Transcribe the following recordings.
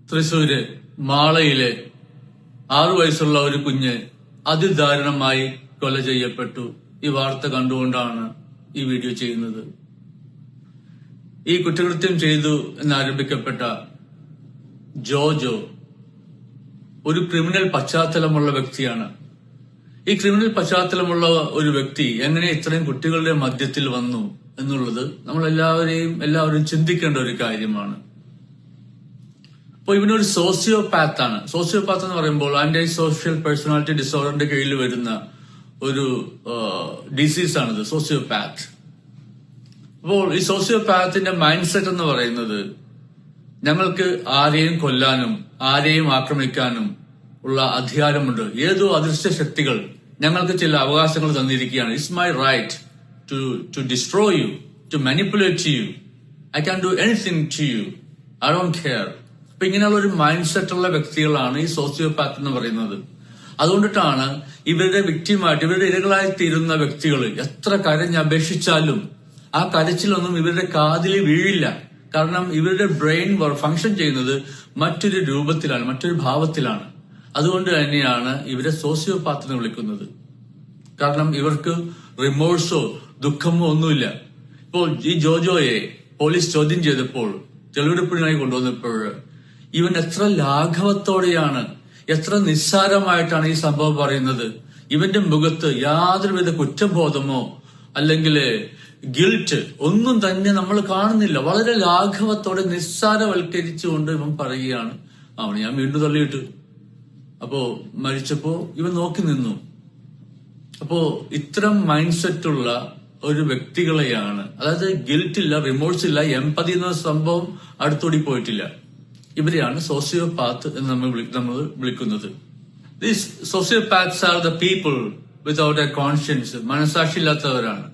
തൃശൂര് മാളയിലെ 6 വയസ്സുള്ള ഒരു കുഞ്ഞ് അതിദാരുണമായി കൊല ചെയ്യപ്പെട്ടു. ഈ വാർത്ത കണ്ടുകൊണ്ടാണ് ഈ വീഡിയോ ചെയ്യുന്നത്. ഈ കുറ്റകൃത്യം ചെയ്തു എന്നാരംഭിക്കപ്പെട്ട ജോജോ ഒരു ക്രിമിനൽ പശ്ചാത്തലമുള്ള വ്യക്തിയാണ്. ഈ ക്രിമിനൽ പശ്ചാത്തലമുള്ള ഒരു വ്യക്തി എങ്ങനെ ഇത്രയും കുട്ടികളുടെ മധ്യത്തിൽ വന്നു എന്നുള്ളത് നമ്മൾ എല്ലാവരും ചിന്തിക്കേണ്ട ഒരു കാര്യമാണ്. അപ്പോൾ ഇവനൊരു സോഷ്യോപാത്ത് ആണ്. സോഷ്യോപാത്ത് എന്ന് പറയുമ്പോൾ ആന്റി സോഷ്യൽ പേഴ്സണാലിറ്റി ഡിസോർഡറിന്റെ കീഴിൽ വരുന്ന ഒരു ഡിസീസ് ആണിത്, സോഷ്യോപാത്ത്. അപ്പോൾ ഈ സോഷ്യോപാത്തിന്റെ മൈൻഡ് സെറ്റ് എന്ന് പറയുന്നത് ഞങ്ങൾക്ക് ആരെയും കൊല്ലാനും ആരെയും ആക്രമിക്കാനും ഉള്ള അധികാരമുണ്ട്. ഏതോ അദൃശ്യ ശക്തികൾ ഞങ്ങൾക്ക് ചില അവകാശങ്ങൾ തന്നിരിക്കുകയാണ്. It's my right to destroy you, to manipulate you. I can do anything to you, I don't care. അപ്പൊ ഇങ്ങനെയുള്ള ഒരു മൈൻഡ് സെറ്റ് ഉള്ള വ്യക്തികളാണ് ഈ സോഷ്യോപാത്ത് എന്ന് പറയുന്നത്. അതുകൊണ്ടിട്ടാണ് ഇവരുടെ വിക്ടിമായിട്ട്, ഇവരുടെ ഇരകളായി തീരുന്ന വ്യക്തികൾ എത്ര കരഞ്ഞപേക്ഷിച്ചാലും ആ കരച്ചിലൊന്നും ഇവരുടെ കാതിൽ വീഴില്ല. കാരണം ഇവരുടെ ബ്രെയിൻ ഫങ്ഷൻ ചെയ്യുന്നത് മറ്റൊരു രൂപത്തിലാണ്, മറ്റൊരു ഭാവത്തിലാണ്. അതുകൊണ്ട് തന്നെയാണ് ഇവരെ സോഷ്യോപാത്ത് എന്ന് വിളിക്കുന്നത്. കാരണം ഇവർക്ക് റിമോഴ്സോ ദുഃഖമോ ഒന്നുമില്ല. ഇപ്പോൾ ഈ ജോജോയെ പോലീസ് ചോദ്യം ചെയ്തപ്പോൾ, തെളിവെടുപ്പിനായി കൊണ്ടുവന്നപ്പോൾ ഇവൻ എത്ര ലാഘവത്തോടെയാണ്, എത്ര നിസ്സാരമായിട്ടാണ് ഈ സംഭവം പറയുന്നത്. ഇവന്റെ മുഖത്ത് യാതൊരുവിധ കുറ്റബോധമോ അല്ലെങ്കിൽ ഗിൽറ്റ് ഒന്നും തന്നെ നമ്മൾ കാണുന്നില്ല. വളരെ ലാഘവത്തോടെ നിസ്സാരവൽക്കരിച്ചുകൊണ്ട് ഇവൻ പറയുകയാണ്, അവന് ഞാൻ വീണ്ടും തള്ളിയിട്ടു. അപ്പോ മരിച്ചപ്പോ ഇവൻ നോക്കി നിന്നു. അപ്പോ ഇത്തരം മൈൻഡ് സെറ്റ് ഉള്ള ഒരു വ്യക്തികളെയാണ്, അതായത് ഗിൽറ്റ് ഇല്ല, റിമോഴ്സ് ഇല്ല, എംപതി എന്ന സംഭവം അടുത്തോടി പോയിട്ടില്ല, ഇവരെയാണ് സോഷ്യോപാത്ത് എന്ന് നമ്മൾ വിളിക്കുന്നത്. These sociopaths are the people without a conscience. മനസാക്ഷിയില്ലാത്തവരാണ്.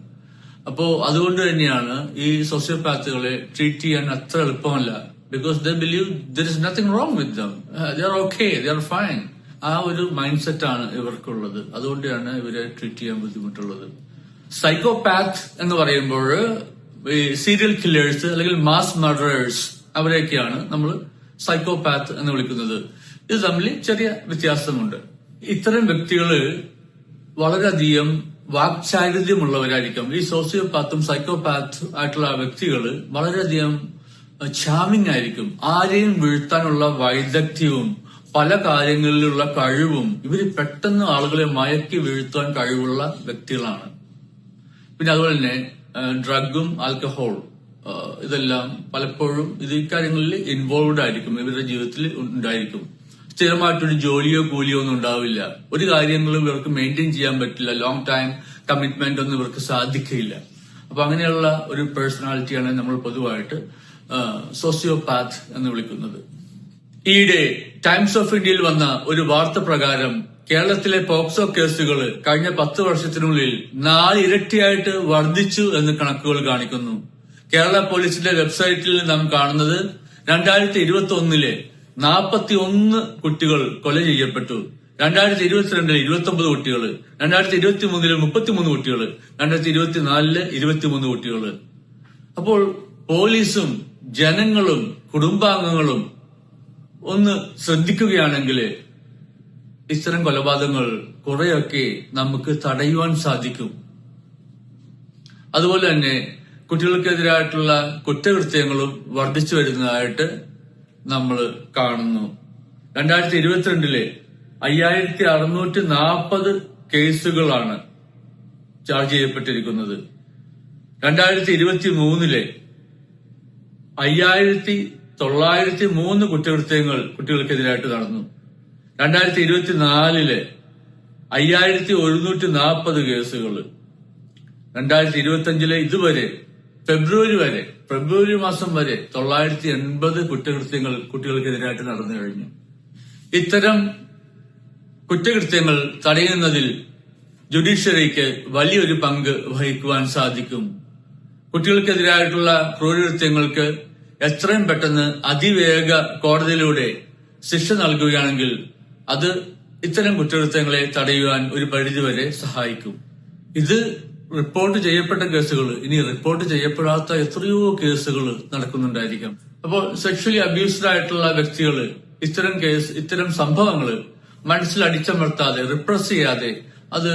അപ്പോ അതുകൊണ്ട് തന്നെയാണ് ഈ സോഷ്യോപാത്തുകളെ ട്രീറ്റ് ചെയ്യാൻ അത്ര എളുപ്പമല്ല. Because they believe there is nothing wrong with them, they are okay, they are fine. ആ ഒരു മൈൻഡ് സെറ്റ് ആണ് ഇവർക്കുള്ളത്. അതുകൊണ്ടാണ് ഇവരെ ട്രീറ്റ് ചെയ്യാൻ ബുദ്ധിമുട്ടുള്ളത്. സൈക്കോപാത്ത് എന്ന് പറയുമ്പോൾ സീരിയൽ കില്ലേഴ്സ് അല്ലെങ്കിൽ മാസ് മർഡറേഴ്സ്, അവരെയൊക്കെയാണ് നമ്മൾ സൈക്കോപാത്ത് എന്ന് വിളിക്കുന്നത്. ഇത് തമ്മിൽ ചെറിയ വ്യത്യാസമുണ്ട്. ഇത്തരം വ്യക്തികള് വളരെയധികം വാക്ചാരിത്യമുള്ളവരായിരിക്കും. ഈ സോഷ്യോപാത്തും സൈക്കോപാത്ത് ആയിട്ടുള്ള വ്യക്തികള് വളരെയധികം ചാമിങ് ആയിരിക്കും. ആരെയും വീഴ്ത്താനുള്ള വൈദഗ്ധ്യവും പല കാര്യങ്ങളിലുള്ള കഴിവും, ഇവര് പെട്ടെന്ന് ആളുകളെ മയക്കി വീഴ്ത്താൻ കഴിവുള്ള വ്യക്തികളാണ്. പിന്നെ അതുപോലെ തന്നെ ഡ്രഗും ആൽക്കഹോൾ ഇതെല്ലാം പലപ്പോഴും ഈ കാര്യങ്ങളിൽ ഇൻവോൾവ്ഡ് ആയിരിക്കും, ഇവരുടെ ജീവിതത്തിൽ ഉണ്ടായിരിക്കും. സ്ഥിരമായിട്ടൊരു ജോലിയോ കൂലിയോ ഒന്നും ഉണ്ടാവില്ല. ഒരു കാര്യങ്ങളും ഇവർക്ക് മെയിൻറ്റെയിൻ ചെയ്യാൻ പറ്റില്ല. ലോങ് ടൈം കമ്മിറ്റ്മെന്റ് ഒന്നും ഇവർക്ക് സാധിക്കില്ല. അപ്പൊ അങ്ങനെയുള്ള ഒരു പേഴ്സണാലിറ്റിയാണ് നമ്മൾ പൊതുവായിട്ട് സോഷ്യോപാത്ത് എന്ന് വിളിക്കുന്നത്. ഈയിടെ ടൈംസ് ഓഫ് ഇന്ത്യയിൽ വന്ന ഒരു വാർത്ത പ്രകാരം കേരളത്തിലെ പോക്സോ കേസുകൾ കഴിഞ്ഞ 10 വർഷത്തിനുള്ളിൽ 4 ഇരട്ടിയായിട്ട് വർദ്ധിച്ചു എന്ന് കണക്കുകൾ കാണിക്കുന്നു. കേരള പോലീസിന്റെ വെബ്സൈറ്റിൽ നാം കാണുന്നത് 2021 41 കുട്ടികൾ കൊല ചെയ്യപ്പെട്ടു, 2022 29 കുട്ടികൾ, 2023 33 കുട്ടികൾ, 2024 23 കുട്ടികൾ. അപ്പോൾ പോലീസും ജനങ്ങളും കുടുംബാംഗങ്ങളും ഒന്ന് ശ്രദ്ധിക്കുകയാണെങ്കിൽ ഇത്തരം കൊലപാതകങ്ങൾ കുറെയൊക്കെ നമുക്ക് തടയുവാൻ സാധിക്കും. അതുപോലെ തന്നെ കുട്ടികൾക്കെതിരായിട്ടുള്ള കുറ്റകൃത്യങ്ങളും വർദ്ധിച്ചു വരുന്നതായിട്ട് നമ്മൾ കാണുന്നു. 2022 5640 കേസുകളാണ് ചാർജ് ചെയ്യപ്പെട്ടിരിക്കുന്നത്. 2023 5903 കുറ്റകൃത്യങ്ങൾ കുട്ടികൾക്കെതിരായിട്ട് നടന്നു. 2024 5140 കേസുകൾ. 2025 ഇതുവരെ ഫെബ്രുവരി മാസം വരെ 980 കുറ്റകൃത്യങ്ങൾ കുട്ടികൾക്കെതിരായിട്ട് നടന്നു കഴിഞ്ഞു. ഇത്തരം കുറ്റകൃത്യങ്ങൾ തടയുന്നതിൽ ജുഡീഷ്യറിക്ക് വലിയൊരു പങ്ക് വഹിക്കുവാൻ സാധിക്കും. കുട്ടികൾക്കെതിരായിട്ടുള്ള ക്രൂരകൃത്യങ്ങൾക്ക് എത്രയും പെട്ടെന്ന് അതിവേഗ കോടതിയിലൂടെ ശിക്ഷ നൽകുകയാണെങ്കിൽ അത് ഇത്തരം കുറ്റകൃത്യങ്ങളെ തടയുവാൻ ഒരു പരിധിവരെ സഹായിക്കും. ഇത് റിപ്പോർട്ട് ചെയ്യപ്പെട്ട കേസുകൾ, ഇനി റിപ്പോർട്ട് ചെയ്യപ്പെടാത്ത എത്രയോ കേസുകൾ നടക്കുന്നുണ്ടായിരിക്കാം. അപ്പോൾ സെക്ഷലി അബ്യൂസ്ഡ് ആയിട്ടുള്ള വ്യക്തികൾ ഇത്തരം സംഭവങ്ങൾ മനസ്സിൽ അടിച്ചമർത്താതെ റിപ്രസ് ചെയ്യാതെ അത്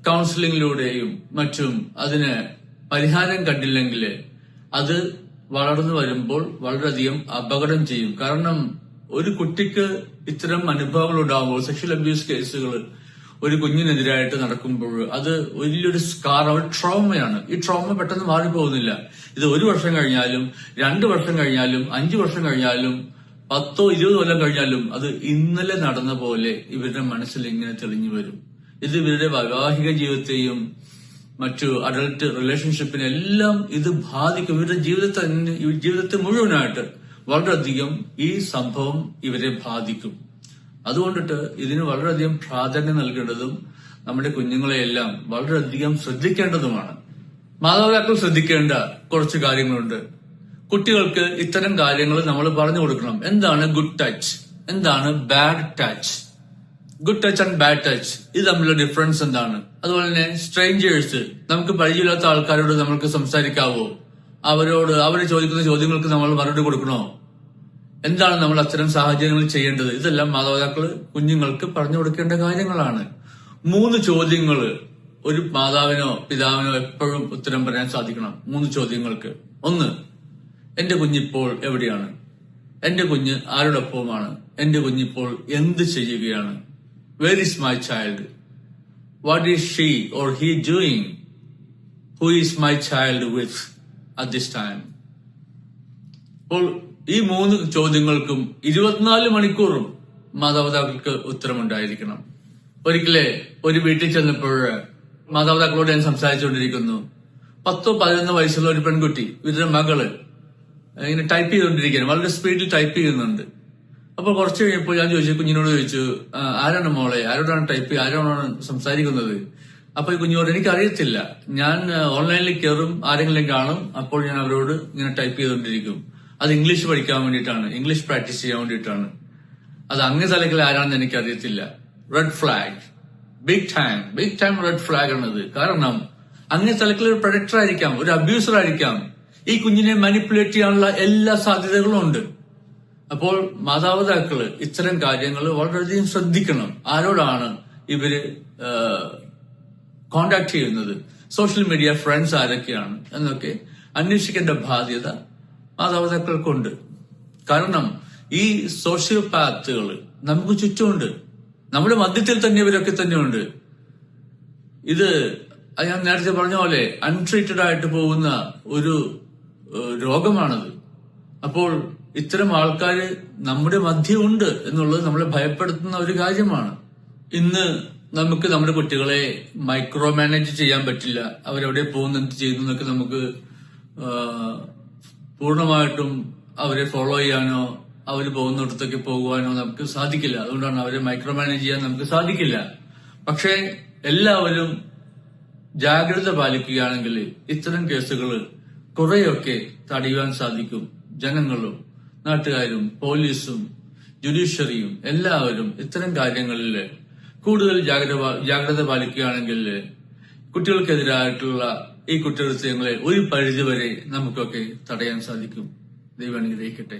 കൗൺസിലിംഗിലൂടെയും മറ്റും അതിന് പരിഹാരം കണ്ടില്ലെങ്കിൽ അത് വളർന്നു വരുമ്പോൾ വളരെയധികം അപകടം ചെയ്യും. കാരണം ഒരു കുട്ടിക്ക് ഇത്തരം അനുഭവങ്ങൾ ഉണ്ടാകുമ്പോൾ സെക്ഷൽ അബ്യൂസ് കേസുകൾ ഒരു കുഞ്ഞിനെതിരായിട്ട് നടക്കുമ്പോൾ അത് വലിയൊരു സ്കാർ, ഒരു ട്രോമയാണ്. ഈ ട്രോമ പെട്ടെന്ന് മാറിപ്പോകുന്നില്ല. ഇത് 1 വർഷം കഴിഞ്ഞാലും 2 വർഷം കഴിഞ്ഞാലും 5 വർഷം കഴിഞ്ഞാലും 10-20 കൊല്ലം കഴിഞ്ഞാലും അത് ഇന്നലെ നടന്ന പോലെ ഇവരുടെ മനസ്സിൽ ഇങ്ങനെ തെളിഞ്ഞു വരും. ഇത് ഇവരുടെ വൈവാഹിക ജീവിതത്തെയും മറ്റു അഡൽട്ട് റിലേഷൻഷിപ്പിനെല്ലാം ഇത് ബാധിക്കും. ഇവരുടെ ജീവിതത്തെ മുഴുവനായിട്ട് വളരെയധികം ഈ സംഭവം ഇവരെ ബാധിക്കും. അതുകൊണ്ടിട്ട് ഇതിന് വളരെയധികം പ്രാധാന്യം നൽകേണ്ടതും നമ്മുടെ കുഞ്ഞുങ്ങളെയെല്ലാം വളരെയധികം ശ്രദ്ധിക്കേണ്ടതുമാണ്. മാതാപിതാക്കൾ ശ്രദ്ധിക്കേണ്ട കുറച്ച് കാര്യങ്ങളുണ്ട്. കുട്ടികൾക്ക് ഇത്തരം കാര്യങ്ങൾ നമ്മൾ പറഞ്ഞു കൊടുക്കണം. എന്താണ് ഗുഡ് ടച്ച്, എന്താണ് bad touch, good touch and bad touch, ഇത് തമ്മിലുള്ള ഡിഫറൻസ് എന്താണ്? അതുപോലെ തന്നെ സ്ട്രേഞ്ചേഴ്സ്, നമുക്ക് പരിചയമില്ലാത്ത ആൾക്കാരോട് നമുക്ക് സംസാരിക്കാവോ? അവർ ചോദിക്കുന്ന ചോദ്യങ്ങൾക്ക് നമ്മൾ മറുപടി കൊടുക്കണോ? എന്താണ് നമ്മൾ അത്തരം സാഹചര്യങ്ങളിൽ ചെയ്യേണ്ടത്? ഇതെല്ലാം മാതാപിതാക്കൾ കുഞ്ഞുങ്ങൾക്ക് പറഞ്ഞു കൊടുക്കേണ്ട കാര്യങ്ങളാണ്. 3 ചോദ്യങ്ങൾ ഒരു മാതാവിനോ പിതാവിനോ എപ്പോഴും ഉത്തരം പറയാൻ സാധിക്കണം. 3 ചോദ്യങ്ങൾക്ക്. 1, എന്റെ കുഞ്ഞിപ്പോൾ എവിടെയാണ്? എന്റെ കുഞ്ഞ് ആരോടൊപ്പമാണ്? എന്റെ കുഞ്ഞിപ്പോൾ എന്ത് ചെയ്യുകയാണ്? Where is my child? What is she or he doing? Who is my child with at this time? അപ്പോൾ ഈ 3 ചോദ്യങ്ങൾക്കും 24 മണിക്കൂറും മാതാപിതാക്കൾക്ക് ഉത്തരമുണ്ടായിരിക്കണം. ഒരിക്കലേ ഒരു വീട്ടിൽ ചെന്നപ്പോൾ മാതാപിതാക്കളോട് ഞാൻ സംസാരിച്ചുകൊണ്ടിരിക്കുന്നു. 10-11 വയസ്സുള്ള ഒരു പെൺകുട്ടി, ഇവരുടെ മകള് ഇങ്ങനെ ടൈപ്പ് ചെയ്തുകൊണ്ടിരിക്കുകയാണ്. വളരെ സ്പീഡിൽ ടൈപ്പ് ചെയ്യുന്നുണ്ട്. അപ്പൊ കുറച്ച് കഴിഞ്ഞപ്പോൾ ഞാൻ കുഞ്ഞിനോട് ചോദിച്ചു, ആരാണ് മോളെ, ആരോടാണ് ആരോടാണ് സംസാരിക്കുന്നത്? അപ്പൊ ഈ കുഞ്ഞോട് എനിക്ക് അറിയത്തില്ല, ഞാൻ ഓൺലൈനിൽ കയറും, ആരെങ്കിലും കാണും, അപ്പോൾ ഞാൻ അവരോട് ഇങ്ങനെ ടൈപ്പ് ചെയ്തുകൊണ്ടിരിക്കും. അത് ഇംഗ്ലീഷ് പഠിക്കാൻ വേണ്ടിയിട്ടാണ്, ഇംഗ്ലീഷ് പ്രാക്ടീസ് ചെയ്യാൻ വേണ്ടിയിട്ടാണ്. അത് അങ്ങ് തലത്തിൽ ആരാണെന്ന് എനിക്ക് അറിയത്തില്ല. Red flag, big time red flag ആണത്. കാരണം അങ്ങ് തലത്തിൽ ഒരു പ്രൊഡക്ടർ ആയിരിക്കാം, ഒരു അബ്യൂസർ ആയിരിക്കാം. ഈ കുഞ്ഞിനെ മാനിപ്പുലേറ്റ് ചെയ്യാനുള്ള എല്ലാ സാധ്യതകളും ഉണ്ട്. അപ്പോൾ മാതാപിതാക്കള് ഇത്തരം കാര്യങ്ങൾ വളരെയധികം ശ്രദ്ധിക്കണം. ആരോടാണ് ഇവര് കോണ്ടാക്ട് ചെയ്യുന്നത്, സോഷ്യൽ മീഡിയ ഫ്രണ്ട്സ് ആരൊക്കെയാണ് എന്നൊക്കെ അന്വേഷിക്കേണ്ട ബാധ്യത മാതാപിതാക്കൾക്കുണ്ട്. കാരണം ഈ സോഷ്യോപാത്തുകൾ നമുക്ക് ചുറ്റുമുണ്ട്, നമ്മുടെ മധ്യത്തിൽ തന്നെ ഇവരൊക്കെ തന്നെയുണ്ട്. ഇത് ഞാൻ നേരത്തെ പറഞ്ഞ പോലെ അൺട്രീറ്റഡ് ആയിട്ട് പോകുന്ന ഒരു രോഗമാണത്. അപ്പോൾ ഇത്തരം ആൾക്കാര് നമ്മുടെ മധ്യമുണ്ട് എന്നുള്ളത് നമ്മളെ ഭയപ്പെടുത്തുന്ന ഒരു കാര്യമാണ്. ഇന്ന് നമുക്ക് നമ്മുടെ കുട്ടികളെ മൈക്രോ മാനേജ് ചെയ്യാൻ പറ്റില്ല. അവരെവിടെ പോകുന്നു, എന്ത് ചെയ്യുന്നു എന്നൊക്കെ നമുക്ക് പൂർണ്ണമായിട്ടും അവരെ ഫോളോ ചെയ്യാനോ അവർ പോകുന്നിടത്തൊക്കെ പോകുവാനോ നമുക്ക് സാധിക്കില്ല. അതുകൊണ്ടാണ് അവരെ മൈക്രോ മാനേജ് ചെയ്യാൻ നമുക്ക് സാധിക്കില്ല. പക്ഷേ എല്ലാവരും ജാഗ്രത പാലിക്കുകയാണെങ്കിൽ ഇത്തരം കേസുകൾ കുറെയൊക്കെ തടയുവാൻ സാധിക്കും. ജനങ്ങളും നാട്ടുകാരും പോലീസും ജുഡീഷ്യറിയും എല്ലാവരും ഇത്തരം കാര്യങ്ങളിൽ കൂടുതൽ ജാഗ്രത പാലിക്കുകയാണെങ്കിൽ കുട്ടികൾക്കെതിരായിട്ടുള്ള ഈ കുറ്റകൃത്യങ്ങളെ ഒരു പരിധിവരെ നമുക്കൊക്കെ തടയാൻ സാധിക്കും. ദൈവം അനുഗ്രഹിക്കട്ടെ.